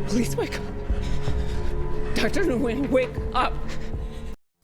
Please wake up. Dr. Nguyen, wake up.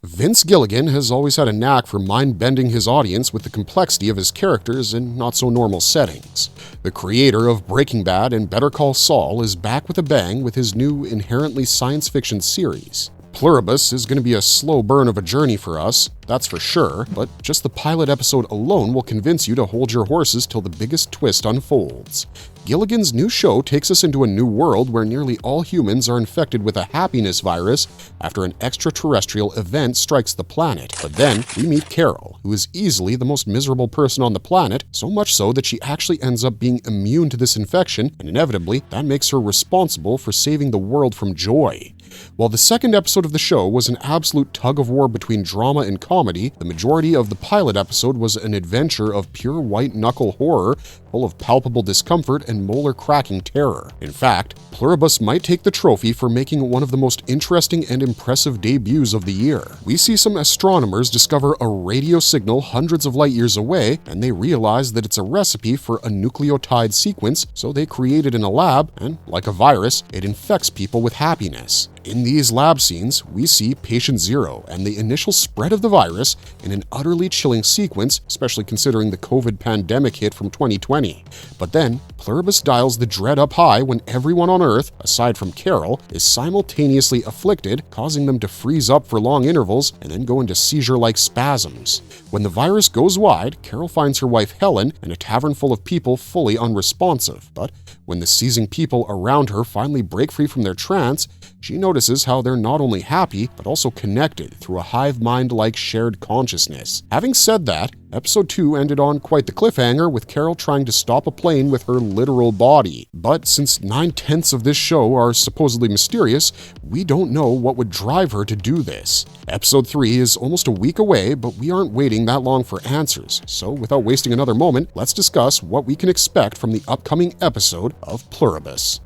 Vince Gilligan has always had a knack for mind-bending his audience with the complexity of his characters in not-so-normal settings. The creator of Breaking Bad and Better Call Saul is back with a bang with his new inherently science fiction series. Pluribus is going to be a slow burn of a journey for us, that's for sure, but just the pilot episode alone will convince you to hold your horses till the biggest twist unfolds. Gilligan's new show takes us into a new world where nearly all humans are infected with a happiness virus after an extraterrestrial event strikes the planet. But then we meet Carol, who is easily the most miserable person on the planet, so much so that she actually ends up being immune to this infection, and inevitably that makes her responsible for saving the world from joy. While the second episode of the show was an absolute tug-of-war between drama and comedy, the majority of the pilot episode was an adventure of pure white-knuckle horror, full of palpable discomfort and molar-cracking terror. In fact, Pluribus might take the trophy for making one of the most interesting and impressive debuts of the year. We see some astronomers discover a radio signal hundreds of light years away, and they realize that it's a recipe for a nucleotide sequence, so they create it in a lab, and like a virus, it infects people with happiness. In these lab scenes, we see Patient Zero and the initial spread of the virus in an utterly chilling sequence, especially considering the COVID pandemic hit from 2020. But then, Pluribus dials the dread up high when everyone on Earth, aside from Carol, is simultaneously afflicted, causing them to freeze up for long intervals and then go into seizure-like spasms. When the virus goes wide, Carol finds her wife Helen in a tavern full of people fully unresponsive. But when the seizing people around her finally break free from their trance, she notices how they're not only happy, but also connected through a hive mind-like shared consciousness. Having said that, Episode 2 ended on quite the cliffhanger, with Carol trying to stop a plane with her literal body. But since 9/10 of this show are supposedly mysterious, we don't know what would drive her to do this. Episode 3 is almost a week away, but we aren't waiting that long for answers. So without wasting another moment, let's discuss what we can expect from the upcoming episode of Pluribus.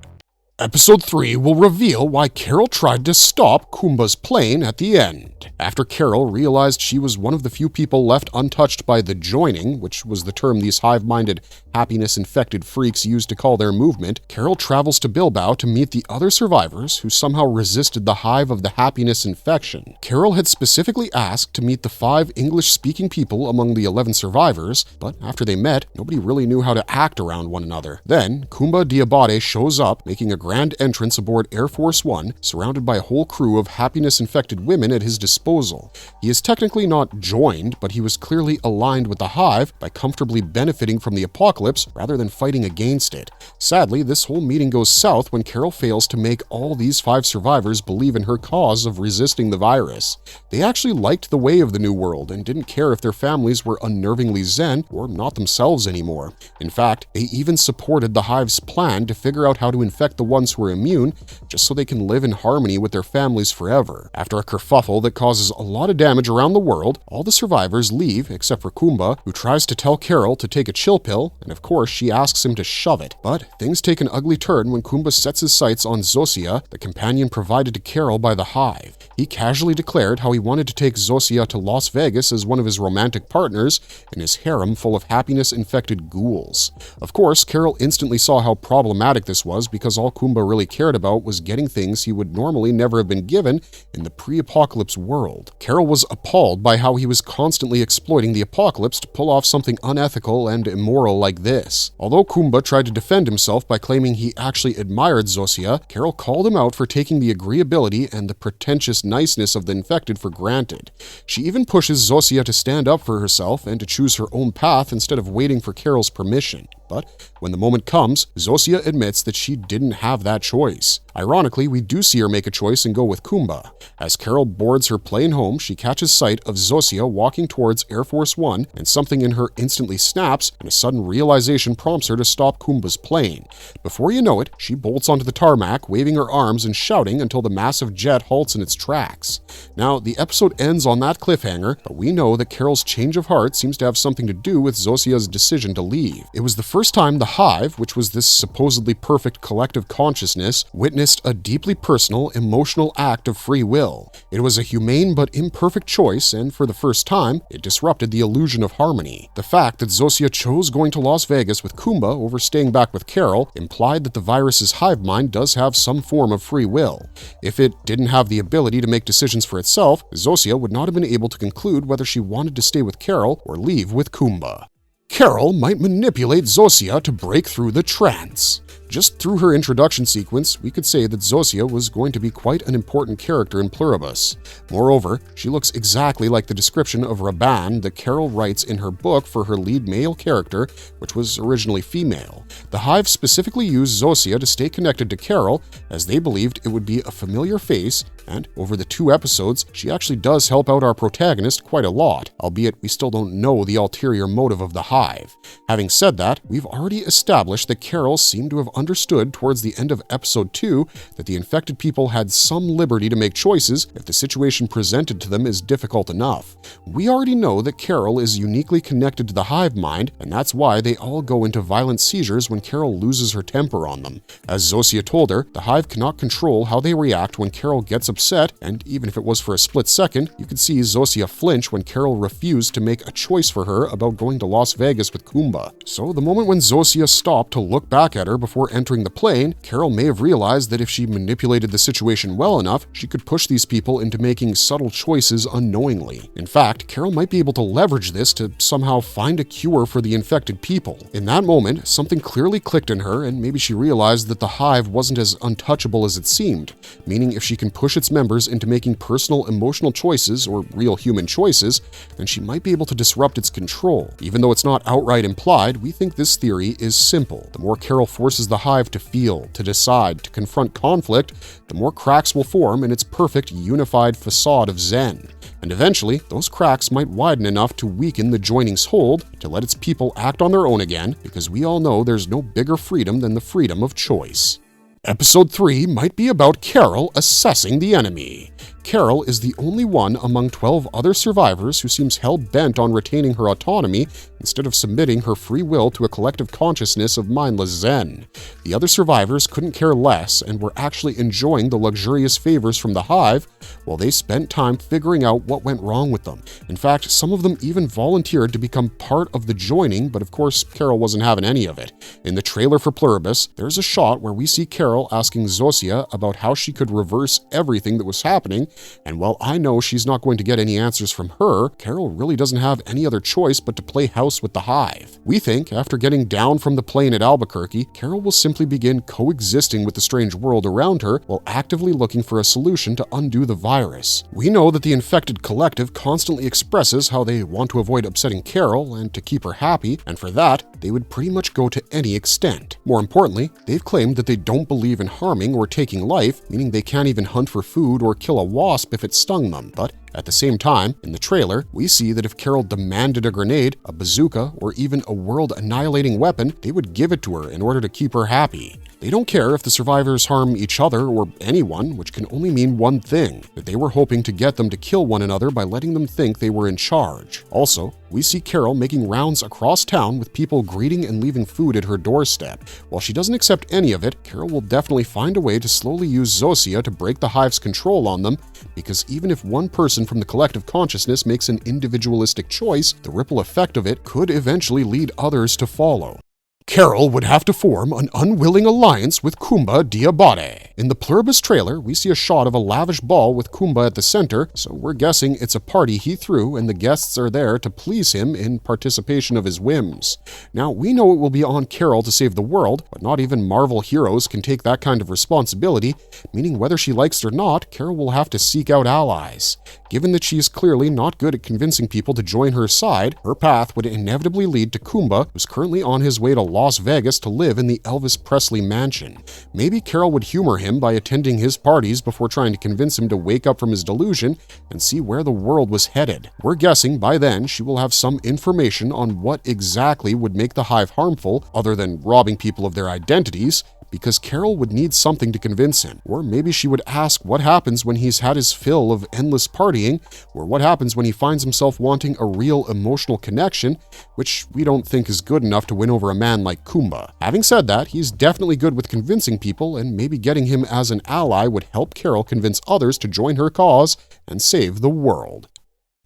Episode 3 will reveal why Carol tried to stop Kumba's plane at the end. After Carol realized she was one of the few people left untouched by the joining, which was the term these hive-minded, happiness-infected freaks used to call their movement, Carol travels to Bilbao to meet the other survivors who somehow resisted the hive of the happiness infection. Carol had specifically asked to meet the 5 English-speaking people among the 11 survivors, but after they met, nobody really knew how to act around one another. Then, Kumba Diabate shows up, making a grand entrance aboard Air Force One, surrounded by a whole crew of happiness-infected women at his disposal. He is technically not joined, but he was clearly aligned with the hive by comfortably benefiting from the apocalypse rather than fighting against it. Sadly, this whole meeting goes south when Carol fails to make all these 5 survivors believe in her cause of resisting the virus. They actually liked the way of the New World and didn't care if their families were unnervingly zen or not themselves anymore. In fact, they even supported the hive's plan to figure out how to infect the ones who are immune, just so they can live in harmony with their families forever. After a kerfuffle that causes a lot of damage around the world, all the survivors leave except for Kumba, who tries to tell Carol to take a chill pill, and of course she asks him to shove it. But things take an ugly turn when Kumba sets his sights on Zosia, the companion provided to Carol by the hive. He casually declared how he wanted to take Zosia to Las Vegas as one of his romantic partners in his harem full of happiness-infected ghouls. Of course, Carol instantly saw how problematic this was because all Kumba really cared about was getting things he would normally never have been given in the pre-apocalypse world. Carol was appalled by how he was constantly exploiting the apocalypse to pull off something unethical and immoral like this. Although Kumba tried to defend himself by claiming he actually admired Zosia, Carol called him out for taking the agreeability and the pretentious niceness of the infected for granted. She even pushes Zosia to stand up for herself and to choose her own path instead of waiting for Carol's permission. But when the moment comes, Zosia admits that she didn't have that choice. Ironically, we do see her make a choice and go with Kumba. As Carol boards her plane home, she catches sight of Zosia walking towards Air Force One, and something in her instantly snaps, and a sudden realization prompts her to stop Kumba's plane. Before you know it, she bolts onto the tarmac, waving her arms and shouting until the massive jet halts in its tracks. Now, the episode ends on that cliffhanger, but we know that Carol's change of heart seems to have something to do with Zosia's decision to leave. It was the first first time the Hive, which was this supposedly perfect collective consciousness, witnessed a deeply personal, emotional act of free will. It was a humane but imperfect choice, and for the first time, it disrupted the illusion of harmony. The fact that Zosia chose going to Las Vegas with Kumba over staying back with Carol implied that the virus's hive mind does have some form of free will. If it didn't have the ability to make decisions for itself, Zosia would not have been able to conclude whether she wanted to stay with Carol or leave with Kumba. Carol might manipulate Zosia to break through the trance. Just through her introduction sequence, we could say that Zosia was going to be quite an important character in Pluribus. Moreover, she looks exactly like the description of Raban that Carol writes in her book for her lead male character, which was originally female. The Hive specifically used Zosia to stay connected to Carol, as they believed it would be a familiar face, and over the 2 episodes, she actually does help out our protagonist quite a lot, albeit we still don't know the ulterior motive of the Hive. Having said that, we've already established that Carol seemed to have understood towards the end of episode 2 that the infected people had some liberty to make choices if the situation presented to them is difficult enough. We already know that Carol is uniquely connected to the Hive mind, and that's why they all go into violent seizures when Carol loses her temper on them. As Zosia told her, the Hive cannot control how they react when Carol gets upset, and even if it was for a split second, you could see Zosia flinch when Carol refused to make a choice for her about going to Las Vegas with Kumba. So the moment when Zosia stopped to look back at her before entering the plane, Carol may have realized that if she manipulated the situation well enough, she could push these people into making subtle choices unknowingly. In fact, Carol might be able to leverage this to somehow find a cure for the infected people. In that moment, something clearly clicked in her, and maybe she realized that the Hive wasn't as untouchable as it seemed, meaning if she can push its members into making personal emotional choices or real human choices, then she might be able to disrupt its control. Even though it's not outright implied, we think this theory is simple. The more Carol forces the Hive to feel, to decide, to confront conflict, the more cracks will form in its perfect unified facade of Zen. And eventually, those cracks might widen enough to weaken the joining's hold, to let its people act on their own again, because we all know there's no bigger freedom than the freedom of choice. Episode 3 might be about Carol assessing the enemy. Carol is the only one among 12 other survivors who seems hell-bent on retaining her autonomy instead of submitting her free will to a collective consciousness of mindless Zen. The other survivors couldn't care less and were actually enjoying the luxurious favors from the Hive while they spent time figuring out what went wrong with them. In fact, some of them even volunteered to become part of the joining, but of course, Carol wasn't having any of it. In the trailer for Pluribus, there's a shot where we see Carol asking Zosia about how she could reverse everything that was happening, and while I know she's not going to get any answers from her, Carol really doesn't have any other choice but to play house with the Hive. We think, after getting down from the plane at Albuquerque, Carol will simply begin coexisting with the strange world around her while actively looking for a solution to undo the virus. We know that the infected collective constantly expresses how they want to avoid upsetting Carol and to keep her happy, and for that, they would pretty much go to any extent. More importantly, they've claimed that they don't believe in harming or taking life, meaning they can't even hunt for food or kill a wasp if it stung them. But at the same time, in the trailer, we see that if Carol demanded a grenade, a bazooka, or even a world-annihilating weapon, they would give it to her in order to keep her happy. They don't care if the survivors harm each other or anyone, which can only mean one thing, that they were hoping to get them to kill one another by letting them think they were in charge. Also, we see Carol making rounds across town with people greeting and leaving food at her doorstep. While she doesn't accept any of it, Carol will definitely find a way to slowly use Zosia to break the Hive's control on them, because even if one person from the collective consciousness makes an individualistic choice, the ripple effect of it could eventually lead others to follow. Carol would have to form an unwilling alliance with Kumba Diabate. In the Pluribus trailer, we see a shot of a lavish ball with Kumba at the center, so we're guessing it's a party he threw and the guests are there to please him in participation of his whims. Now, we know it will be on Carol to save the world, but not even Marvel heroes can take that kind of responsibility, meaning whether she likes it or not, Carol will have to seek out allies. Given that she is clearly not good at convincing people to join her side, her path would inevitably lead to Kumba, who's currently on his way to Las Vegas to live in the Elvis Presley mansion. Maybe Carol would humor him by attending his parties before trying to convince him to wake up from his delusion and see where the world was headed. We're guessing by then she will have some information on what exactly would make the Hive harmful, other than robbing people of their identities. because Carol would need something to convince him. Or maybe she would ask what happens when he's had his fill of endless partying, or what happens when he finds himself wanting a real emotional connection, which we don't think is good enough to win over a man like Kumba. Having said that, he's definitely good with convincing people, and maybe getting him as an ally would help Carol convince others to join her cause and save the world.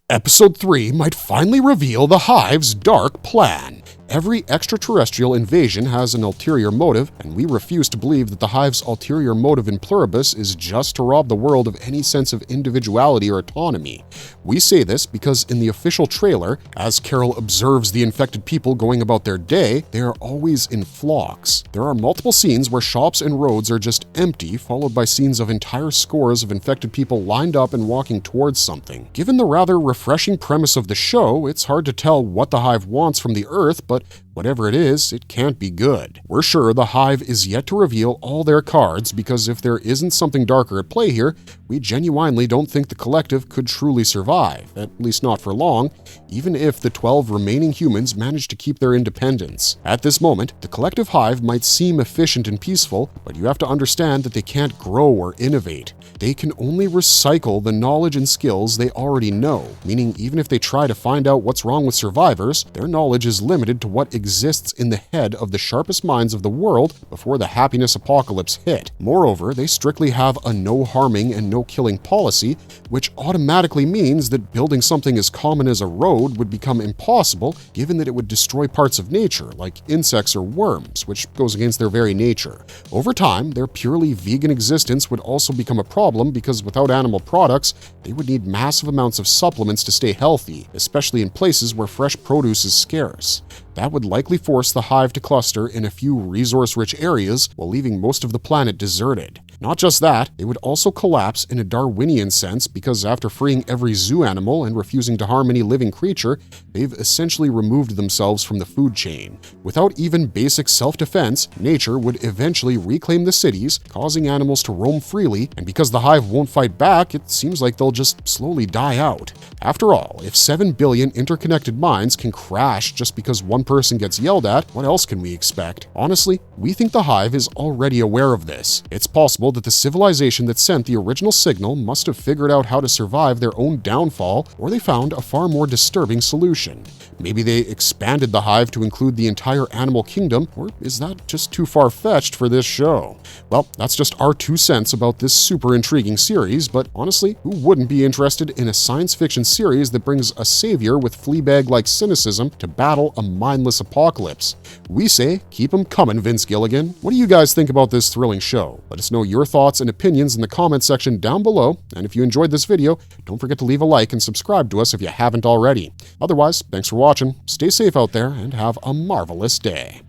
Episode 3 might finally reveal the Hive's dark plan. Every extraterrestrial invasion has an ulterior motive, and we refuse to believe that the Hive's ulterior motive in pluribus is just to rob the world of any sense of individuality or autonomy. We say this because in the official trailer, as Carol observes the infected people going about their day, they are always in flocks. There are multiple scenes where shops and roads are just empty, followed by scenes of entire scores of infected people lined up and walking towards something. Given the rather refreshing premise of the show, it's hard to tell what the Hive wants from the Earth, but whatever it is, it can't be good. We're sure the Hive is yet to reveal all their cards, because if there isn't something darker at play here, we genuinely don't think the collective could truly survive, at least not for long, even if the 12 remaining humans manage to keep their independence. At this moment, the collective Hive might seem efficient and peaceful, but you have to understand that they can't grow or innovate. They can only recycle the knowledge and skills they already know, meaning even if they try to find out what's wrong with survivors, their knowledge is limited to what exists in the head of the sharpest minds of the world before the happiness apocalypse hit. Moreover, they strictly have a no harming and no killing policy, which automatically means that building something as common as a road would become impossible, given that it would destroy parts of nature, like insects or worms, which goes against their very nature. Over time, their purely vegan existence would also become a problem, because without animal products, they would need massive amounts of supplements to stay healthy, especially in places where fresh produce is scarce. That would likely force the Hive to cluster in a few resource-rich areas while leaving most of the planet deserted. Not just that, they would also collapse in a Darwinian sense, because after freeing every zoo animal and refusing to harm any living creature, they've essentially removed themselves from the food chain. Without even basic self-defense, nature would eventually reclaim the cities, causing animals to roam freely, and because the Hive won't fight back, it seems like they'll just slowly die out. After all, if 7 billion interconnected minds can crash just because one person gets yelled at, what else can we expect? Honestly, we think the Hive is already aware of this. It's possible that the civilization that sent the original signal must have figured out how to survive their own downfall, or they found a far more disturbing solution. Maybe they expanded the Hive to include the entire animal kingdom, or is that just too far-fetched for this show? Well, that's just our 2 cents about this super intriguing series, but honestly, who wouldn't be interested in a science fiction series that brings a savior with Fleabag-like cynicism to battle a mindless apocalypse? We say, keep 'em coming, Vince Gilligan. What do you guys think about this thrilling show? Let us know your thoughts and opinions in the comment section down below, and if you enjoyed this video, don't forget to leave a like and subscribe to us if you haven't already. Otherwise, thanks for watching, stay safe out there, and have a marvelous day.